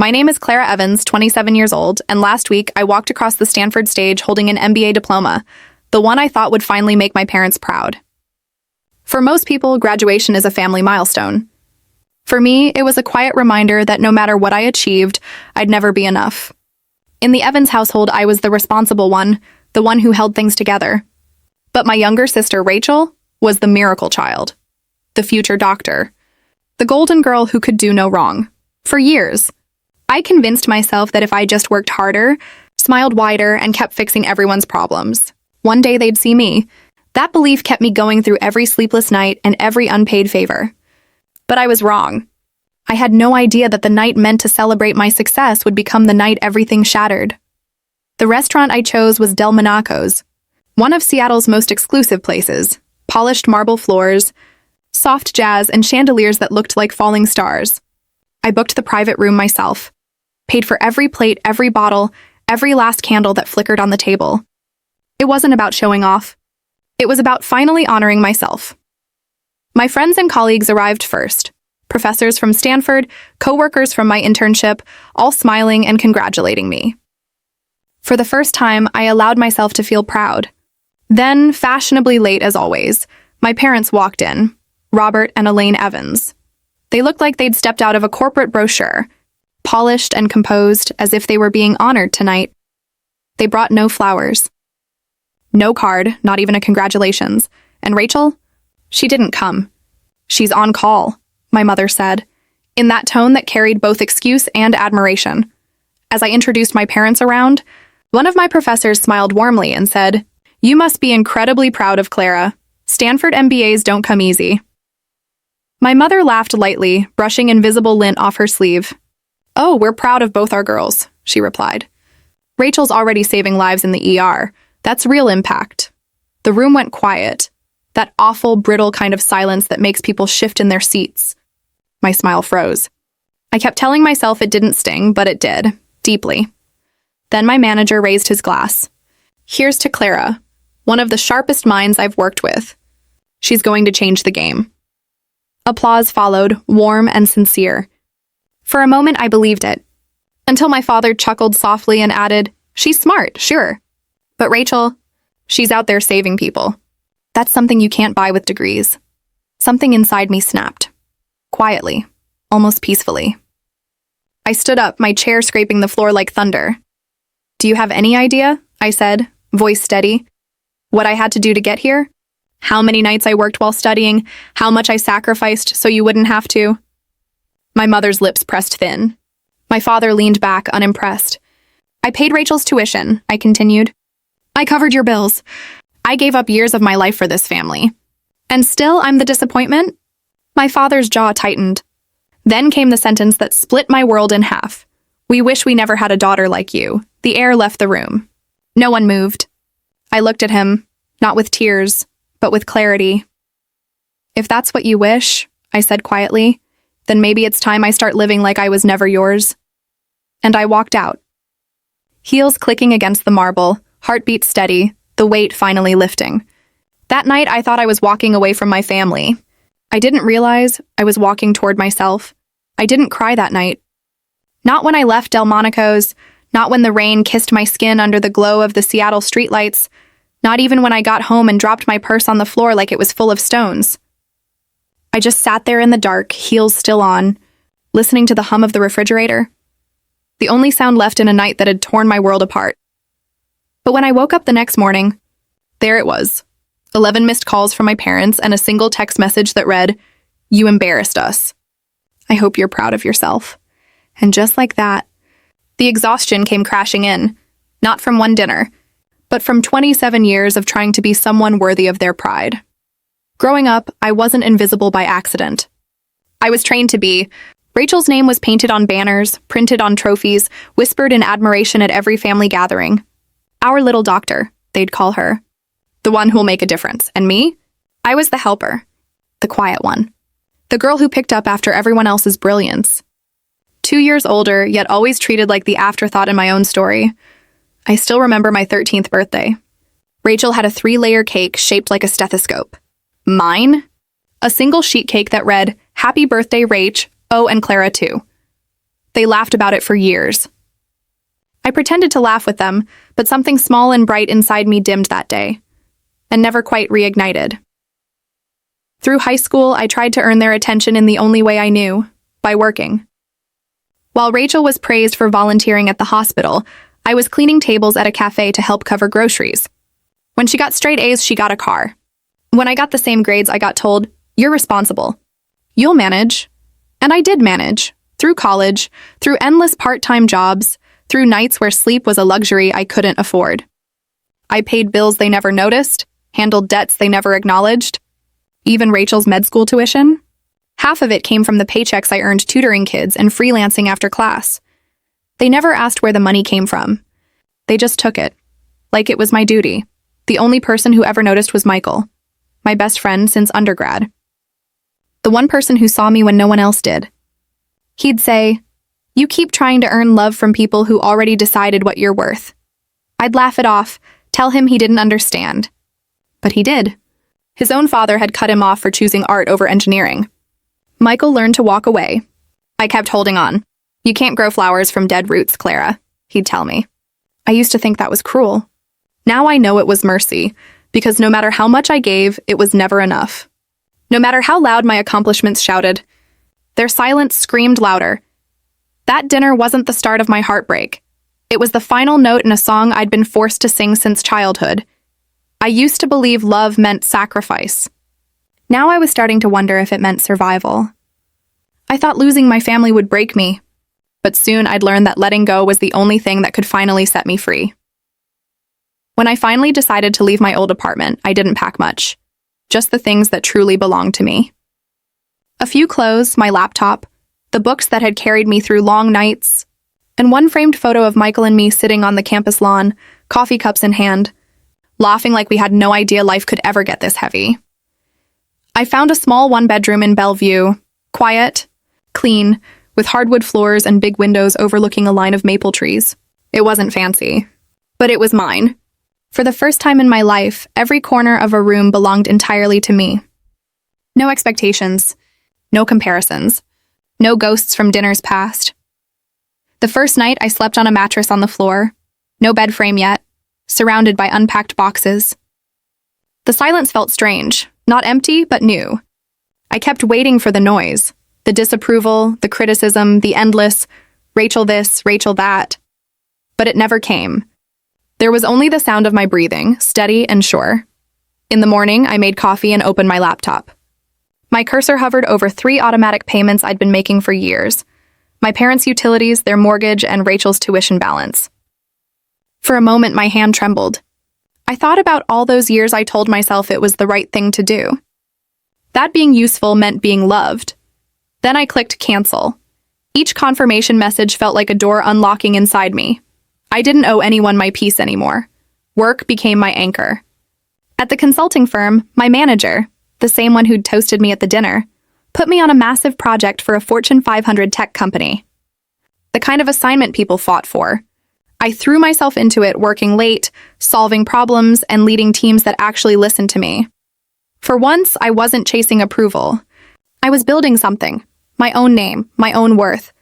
My name is Clara Evans, 27 years old, and last week I walked across the Stanford stage holding an MBA diploma, the one I thought would finally make my parents proud. For most people, graduation is a family milestone. For me, it was a quiet reminder that no matter what I achieved, I'd never be enough. In the Evans household, I was the responsible one, the one who held things together. But my younger sister, Rachel, was the miracle child, the future doctor, the golden girl who could do no wrong. For years, I convinced myself that if I just worked harder, smiled wider, and kept fixing everyone's problems, one day they'd see me. That belief kept me going through every sleepless night and every unpaid favor. But I was wrong. I had no idea that the night meant to celebrate my success would become the night everything shattered. The restaurant I chose was Del Monaco's, one of Seattle's most exclusive places, polished marble floors, soft jazz, and chandeliers that looked like falling stars. I booked the private room myself, paid for every plate, every bottle, every last candle that flickered on the table. It wasn't about showing off. It was about finally honoring myself. My friends and colleagues arrived first. Professors from Stanford, co-workers from my internship, all smiling and congratulating me. For the first time, I allowed myself to feel proud. Then, fashionably late as always, my parents walked in, Robert and Elaine Evans. They looked like they'd stepped out of a corporate brochure, polished and composed as if they were being honored tonight. They brought no flowers. No card, not even a congratulations. And Rachel? She didn't come. She's on call, my mother said, in that tone that carried both excuse and admiration. As I introduced my parents around, one of my professors smiled warmly and said, "You must be incredibly proud of Clara. Stanford MBAs don't come easy." My mother laughed lightly, brushing invisible lint off her sleeve. "Oh, we're proud of both our girls," she replied. "Rachel's already saving lives in the ER. That's real impact." The room went quiet, that awful, brittle kind of silence that makes people shift in their seats. My smile froze. I kept telling myself it didn't sting, but it did, deeply. Then my manager raised his glass. "Here's to Clara, one of the sharpest minds I've worked with. She's going to change the game." Applause followed, warm and sincere. For a moment, I believed it, until my father chuckled softly and added, "She's smart, sure. But Rachel, she's out there saving people. That's something you can't buy with degrees." Something inside me snapped. Quietly, almost peacefully. I stood up, my chair scraping the floor like thunder. "Do you have any idea?" I said, voice steady. "What I had to do to get here? How many nights I worked while studying? How much I sacrificed so you wouldn't have to?" My mother's lips pressed thin. My father leaned back, unimpressed. "I paid Rachel's tuition," I continued. "I covered your bills. I gave up years of my life for this family. And still I'm the disappointment?" My father's jaw tightened. Then came the sentence that split my world in half. "We wish we never had a daughter like you." The air left the room. No one moved. I looked at him, not with tears, but with clarity. "If that's what you wish," I said quietly, "then maybe it's time I start living like I was never yours." And I walked out. Heels clicking against the marble, heartbeat steady, the weight finally lifting. That night, I thought I was walking away from my family. I didn't realize I was walking toward myself. I didn't cry that night. Not when I left Del Monaco's, not when the rain kissed my skin under the glow of the Seattle streetlights, not even when I got home and dropped my purse on the floor like it was full of stones. I just sat there in the dark, heels still on, listening to the hum of the refrigerator. The only sound left in a night that had torn my world apart. But when I woke up the next morning, there it was. 11 missed calls from my parents and a single text message that read, "You embarrassed us. I hope you're proud of yourself." And just like that, the exhaustion came crashing in, not from one dinner, but from 27 years of trying to be someone worthy of their pride. Growing up, I wasn't invisible by accident. I was trained to be. Rachel's name was painted on banners, printed on trophies, whispered in admiration at every family gathering. "Our little doctor," they'd call her. The one who'll make a difference. And me? I was the helper. The quiet one. The girl who picked up after everyone else's brilliance. 2 years older, yet always treated like the afterthought in my own story. I still remember my 13th birthday. Rachel had a 3-layer cake shaped like a stethoscope. Mine? A single sheet cake that read, "Happy birthday, Rach. Oh, and Clara too." They laughed about it for years. I pretended to laugh with them, but something small and bright inside me dimmed that day, and never quite reignited. Through high school, I tried to earn their attention in the only way I knew, by working. While Rachel was praised for volunteering at the hospital, I was cleaning tables at a cafe to help cover groceries. When she got straight A's, she got a car. When I got the same grades, I got told, "You're responsible. You'll manage." And I did manage, through college, through endless part-time jobs, through nights where sleep was a luxury I couldn't afford. I paid bills they never noticed, handled debts they never acknowledged, even Rachel's med school tuition. Half of it came from the paychecks I earned tutoring kids and freelancing after class. They never asked where the money came from. They just took it, like it was my duty. The only person who ever noticed was Michael, my best friend since undergrad. The one person who saw me when no one else did. He'd say, "You keep trying to earn love from people who already decided what you're worth." I'd laugh it off, tell him he didn't understand. But he did. His own father had cut him off for choosing art over engineering. Michael learned to walk away. I kept holding on. "You can't grow flowers from dead roots, Clara," he'd tell me. I used to think that was cruel. Now I know it was mercy, because no matter how much I gave, it was never enough. No matter how loud my accomplishments shouted, their silence screamed louder. That dinner wasn't the start of my heartbreak. It was the final note in a song I'd been forced to sing since childhood. I used to believe love meant sacrifice. Now I was starting to wonder if it meant survival. I thought losing my family would break me, but soon I'd learn that letting go was the only thing that could finally set me free. When I finally decided to leave my old apartment, I didn't pack much, just the things that truly belonged to me. A few clothes, my laptop, the books that had carried me through long nights, and one framed photo of Michael and me sitting on the campus lawn, coffee cups in hand, laughing like we had no idea life could ever get this heavy. I found a small one-bedroom in Bellevue, quiet, clean, with hardwood floors and big windows overlooking a line of maple trees. It wasn't fancy, but it was mine. For the first time in my life, every corner of a room belonged entirely to me. No expectations, no comparisons, no ghosts from dinners past. The first night, I slept on a mattress on the floor, no bed frame yet, surrounded by unpacked boxes. The silence felt strange, not empty, but new. I kept waiting for the noise, the disapproval, the criticism, the endless, Rachel this, Rachel that. But it never came. There was only the sound of my breathing, steady and sure. In the morning, I made coffee and opened my laptop. My cursor hovered over 3 automatic payments I'd been making for years. My parents' utilities, their mortgage, and Rachel's tuition balance. For a moment, my hand trembled. I thought about all those years I told myself it was the right thing to do. That being useful meant being loved. Then I clicked cancel. Each confirmation message felt like a door unlocking inside me. I didn't owe anyone my peace anymore. Work became my anchor. At the consulting firm, my manager, the same one who'd toasted me at the dinner, put me on a massive project for a Fortune 500 tech company. The kind of assignment people fought for. I threw myself into it, working late, solving problems, and leading teams that actually listened to me. For once, I wasn't chasing approval. I was building something, my own name, my own worth,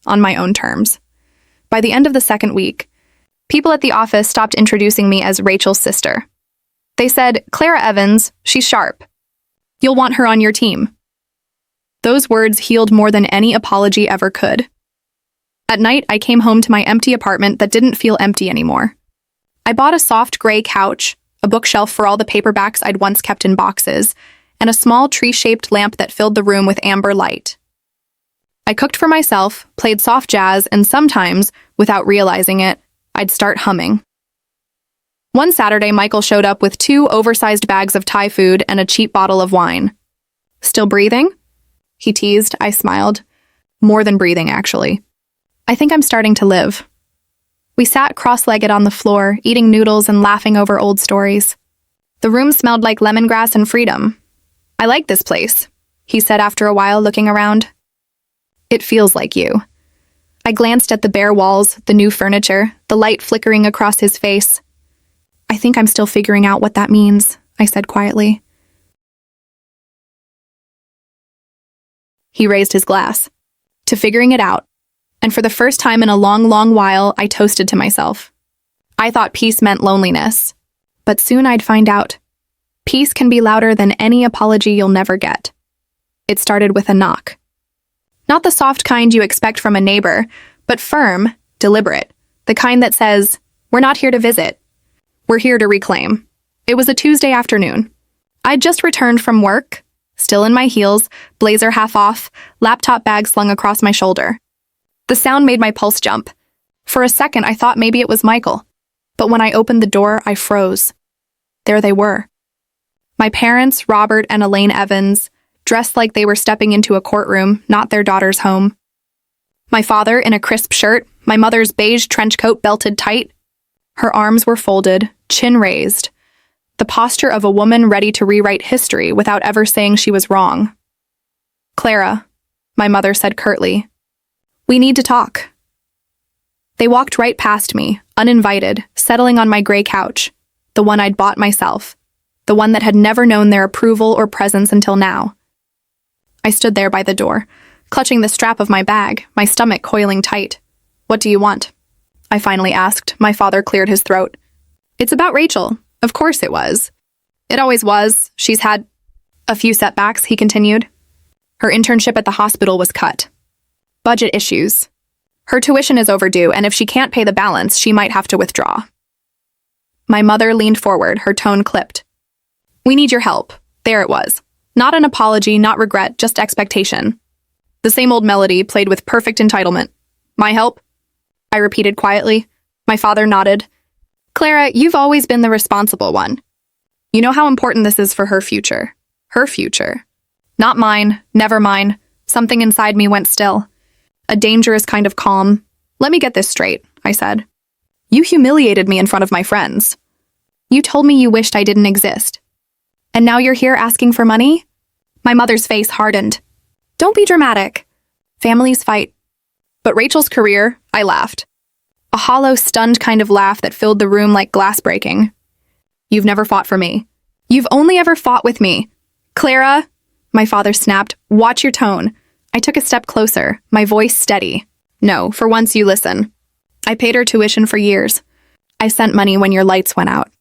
on my own terms. By the end of the second week, people at the office stopped introducing me as Rachel's sister. They said, "Clara Evans, she's sharp. You'll want her on your team." Those words healed more than any apology ever could. At night, I came home to my empty apartment that didn't feel empty anymore. I bought a soft gray couch, a bookshelf for all the paperbacks I'd once kept in boxes, and a small tree-shaped lamp that filled the room with amber light. I cooked for myself, played soft jazz, and sometimes, without realizing it, I'd start humming. One Saturday, Michael showed up with 2 oversized bags of Thai food and a cheap bottle of wine. "Still breathing?" he teased. I smiled. More than breathing, actually. "I think I'm starting to live." We sat cross-legged on the floor, eating noodles and laughing over old stories. The room smelled like lemongrass and freedom. "I like this place," he said after a while, looking around. "It feels like you." I glanced at the bare walls, the new furniture, the light flickering across his face. "I think I'm still figuring out what that means," I said quietly. He raised his glass. "To figuring it out. And for the first time in a long, long while, I toasted to myself. I thought peace meant loneliness. But soon I'd find out. Peace can be louder than any apology you'll never get. It started with a knock. Not the soft kind you expect from a neighbor, but firm, deliberate. The kind that says, "We're not here to visit. We're here to reclaim." It was a Tuesday afternoon. I'd just returned from work, still in my heels, blazer half off, laptop bag slung across my shoulder. The sound made my pulse jump. For a second, I thought maybe it was Michael. But when I opened the door, I froze. There they were. My parents, Robert and Elaine Evans, dressed like they were stepping into a courtroom, not their daughter's home. My father in a crisp shirt, my mother's beige trench coat belted tight. Her arms were folded, chin raised. The posture of a woman ready to rewrite history without ever saying she was wrong. "Clara," my mother said curtly, "we need to talk." They walked right past me, uninvited, settling on my gray couch, the one I'd bought myself, the one that had never known their approval or presence until now. I stood there by the door, clutching the strap of my bag, my stomach coiling tight. "What do you want?" I finally asked. My father cleared his throat. "It's about Rachel." Of course it was. It always was. She's had a few setbacks, he continued. Her internship at the hospital was cut. Budget issues. Her tuition is overdue, and if she can't pay the balance, she might have to withdraw. My mother leaned forward, her tone clipped. "We need your help." There it was. Not an apology, not regret, just expectation. The same old melody, played with perfect entitlement. "My help?" I repeated quietly. My father nodded. "Clara, you've always been the responsible one. You know how important this is for her future. Her future. Not mine, never mine." Something inside me went still. A dangerous kind of calm. "Let me get this straight," I said. "You humiliated me in front of my friends. You told me you wished I didn't exist. And now you're here asking for money?" My mother's face hardened. "Don't be dramatic. Families fight." "But Rachel's career," I laughed. A hollow, stunned kind of laugh that filled the room like glass breaking. "You've never fought for me. You've only ever fought with me. Clara," my father snapped, "watch your tone." I took a step closer, my voice steady. "No, for once you listen. I paid her tuition for years. I sent money when your lights went out.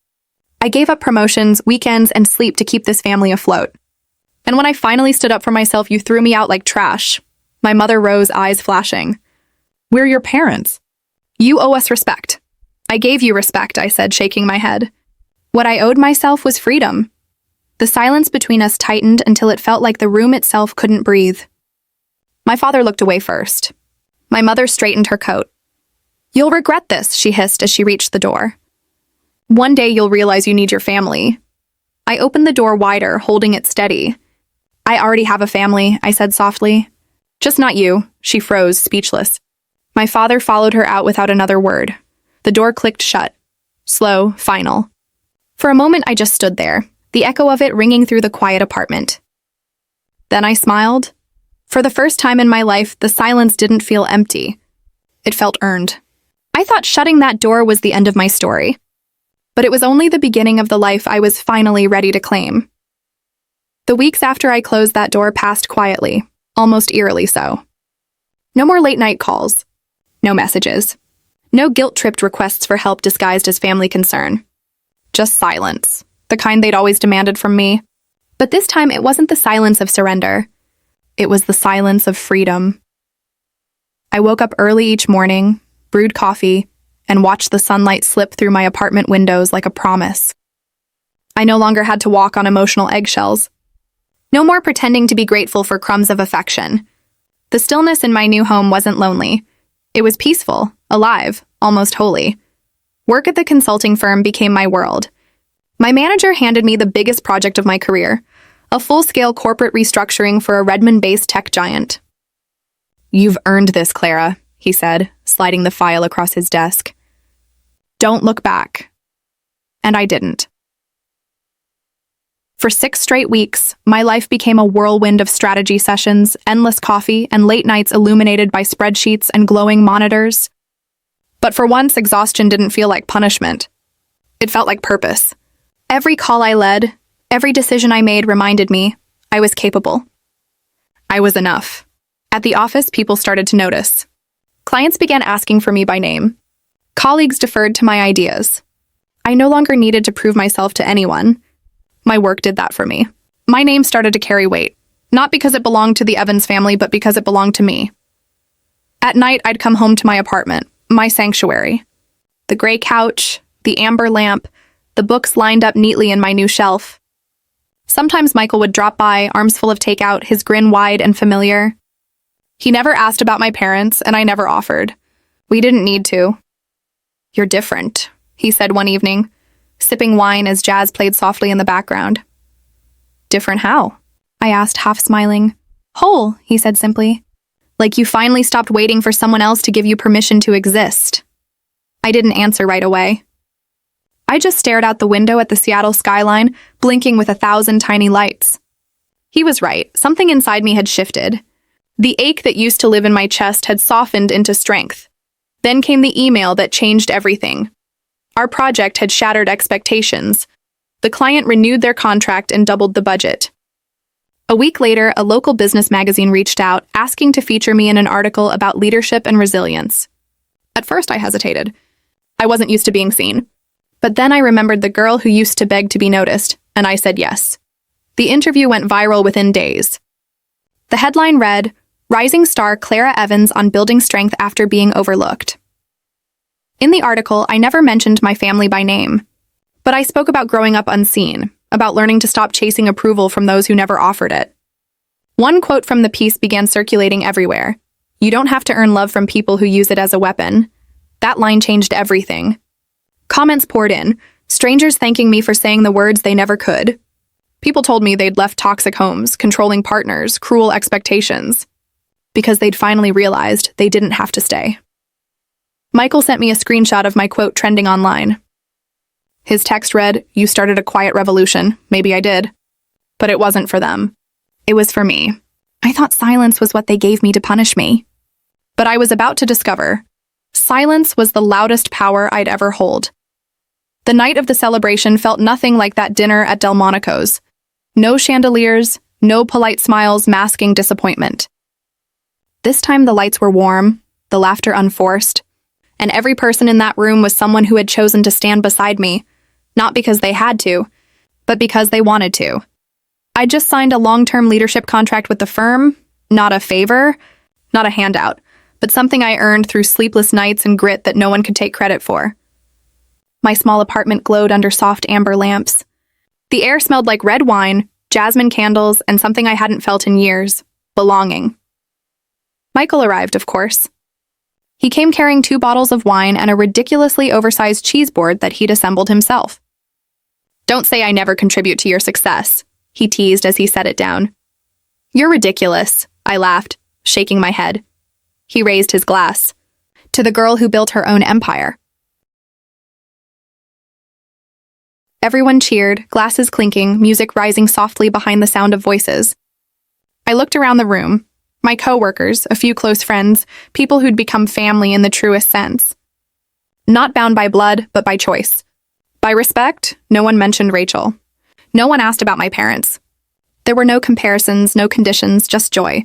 I gave up promotions, weekends, and sleep to keep this family afloat. And when I finally stood up for myself, you threw me out like trash." My mother rose, eyes flashing. "We're your parents. You owe us respect." "I gave you respect," I said, shaking my head. "What I owed myself was freedom." The silence between us tightened until it felt like the room itself couldn't breathe. My father looked away first. My mother straightened her coat. "You'll regret this," she hissed as she reached the door. "One day you'll realize you need your family." I opened the door wider, holding it steady. "I already have a family," I said softly. "Just not you." She froze, speechless. My father followed her out without another word. The door clicked shut. Slow, final. For a moment, I just stood there, the echo of it ringing through the quiet apartment. Then I smiled. For the first time in my life, the silence didn't feel empty. It felt earned. I thought shutting that door was the end of my story. But it was only the beginning of the life I was finally ready to claim. The weeks after I closed that door passed quietly, almost eerily so. No more late-night calls. No messages. No guilt-tripped requests for help disguised as family concern. Just silence, the kind they'd always demanded from me. But this time it wasn't the silence of surrender. It was the silence of freedom. I woke up early each morning, brewed coffee, and watched the sunlight slip through my apartment windows like a promise. I no longer had to walk on emotional eggshells. No more pretending to be grateful for crumbs of affection. The stillness in my new home wasn't lonely. It was peaceful, alive, almost holy. Work at the consulting firm became my world. My manager handed me the biggest project of my career, a full-scale corporate restructuring for a Redmond-based tech giant. "You've earned this, Clara," he said, sliding the file across his desk. "Don't look back." And I didn't. For 6 straight weeks, my life became a whirlwind of strategy sessions, endless coffee, and late nights illuminated by spreadsheets and glowing monitors. But for once, exhaustion didn't feel like punishment. It felt like purpose. Every call I led, every decision I made reminded me I was capable. I was enough. At the office, people started to notice. Clients began asking for me by name. Colleagues deferred to my ideas. I no longer needed to prove myself to anyone. My work did that for me. My name started to carry weight, not because it belonged to the Evans family, but because it belonged to me. At night, I'd come home to my apartment, my sanctuary. The gray couch, the amber lamp, the books lined up neatly in my new shelf. Sometimes Michael would drop by, arms full of takeout, his grin wide and familiar. He never asked about my parents, and I never offered. We didn't need to. "You're different," he said one evening, sipping wine as jazz played softly in the background. "Different how?" I asked, half smiling. "Whole," he said simply. "Like you finally stopped waiting for someone else to give you permission to exist." I didn't answer right away. I just stared out the window at the Seattle skyline, blinking with 1,000 tiny lights. He was right. Something inside me had shifted. The ache that used to live in my chest had softened into strength. Then came the email that changed everything. Our project had shattered expectations. The client renewed their contract and doubled the budget. A week later, a local business magazine reached out, asking to feature me in an article about leadership and resilience. At first, I hesitated. I wasn't used to being seen. But then I remembered the girl who used to beg to be noticed, and I said yes. The interview went viral within days. The headline read, "Rising Star Clara Evans on Building Strength After Being Overlooked." In the article, I never mentioned my family by name, but I spoke about growing up unseen, about learning to stop chasing approval from those who never offered it. One quote from the piece began circulating everywhere. "You don't have to earn love from people who use it as a weapon." That line changed everything. Comments poured in, strangers thanking me for saying the words they never could. People told me they'd left toxic homes, controlling partners, cruel expectations, because they'd finally realized they didn't have to stay. Michael sent me a screenshot of my quote trending online. His text read, "You started a quiet revolution. Maybe I did. But it wasn't for them. It was for me. I thought silence was what they gave me to punish me. But I was about to discover silence was the loudest power I'd ever hold. The night of the celebration felt nothing like that dinner at Delmonico's. No chandeliers, no polite smiles masking disappointment. This time the lights were warm, the laughter unforced, and every person in that room was someone who had chosen to stand beside me, not because they had to, but because they wanted to. I just signed a long-term leadership contract with the firm, not a favor, not a handout, but something I earned through sleepless nights and grit that no one could take credit for. My small apartment glowed under soft amber lamps. The air smelled like red wine, jasmine candles, and something I hadn't felt in years, belonging. Michael arrived, of course. He came carrying 2 bottles of wine and a ridiculously oversized cheese board that he'd assembled himself. "Don't say I never contribute to your success," he teased as he set it down. "You're ridiculous," I laughed, shaking my head. He raised his glass. "To the girl who built her own empire." Everyone cheered, glasses clinking, music rising softly behind the sound of voices. I looked around the room. My co-workers, a few close friends, people who'd become family in the truest sense. Not bound by blood, but by choice. By respect, no one mentioned Rachel. No one asked about my parents. There were no comparisons, no conditions, just joy.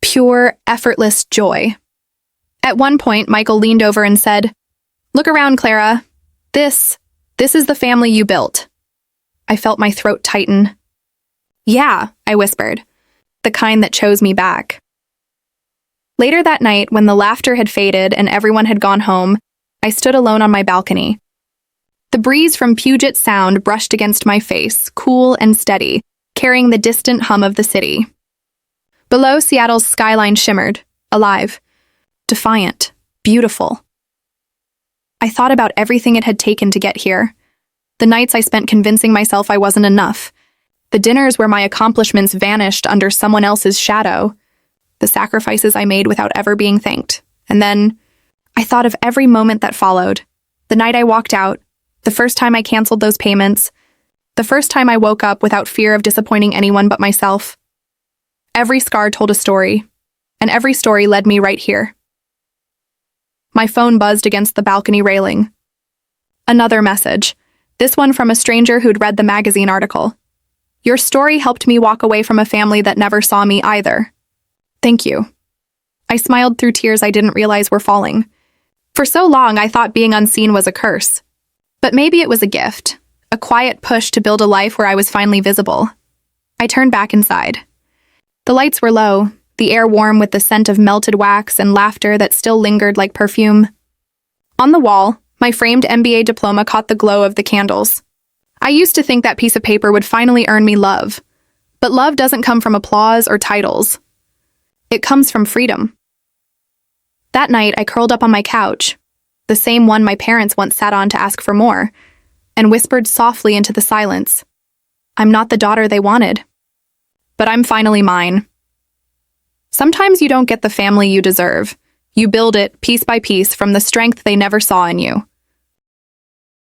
Pure, effortless joy. At one point, Michael leaned over and said, "Look around, Clara. This is the family you built." I felt my throat tighten. "Yeah," I whispered. "The kind that chose me back." Later that night, when the laughter had faded and everyone had gone home, I stood alone on my balcony. The breeze from Puget Sound brushed against my face, cool and steady, carrying the distant hum of the city. Below, Seattle's skyline shimmered, alive, defiant, beautiful. I thought about everything it had taken to get here. The nights I spent convincing myself I wasn't enough. The dinners where my accomplishments vanished under someone else's shadow. The sacrifices I made without ever being thanked. And then I thought of every moment that followed. The night I walked out, the first time I canceled those payments, the first time I woke up without fear of disappointing anyone but myself. Every scar told a story, and every story led me right here. My phone buzzed against the balcony railing. Another message, this one from a stranger who'd read the magazine article. "Your story helped me walk away from a family that never saw me either. Thank you." I smiled through tears I didn't realize were falling. For so long, I thought being unseen was a curse. But maybe it was a gift, a quiet push to build a life where I was finally visible. I turned back inside. The lights were low, the air warm with the scent of melted wax and laughter that still lingered like perfume. On the wall, my framed MBA diploma caught the glow of the candles. I used to think that piece of paper would finally earn me love. But love doesn't come from applause or titles. It comes from freedom. That night, I curled up on my couch, the same one my parents once sat on to ask for more, and whispered softly into the silence, "I'm not the daughter they wanted, but I'm finally mine." Sometimes you don't get the family you deserve. You build it piece by piece from the strength they never saw in you.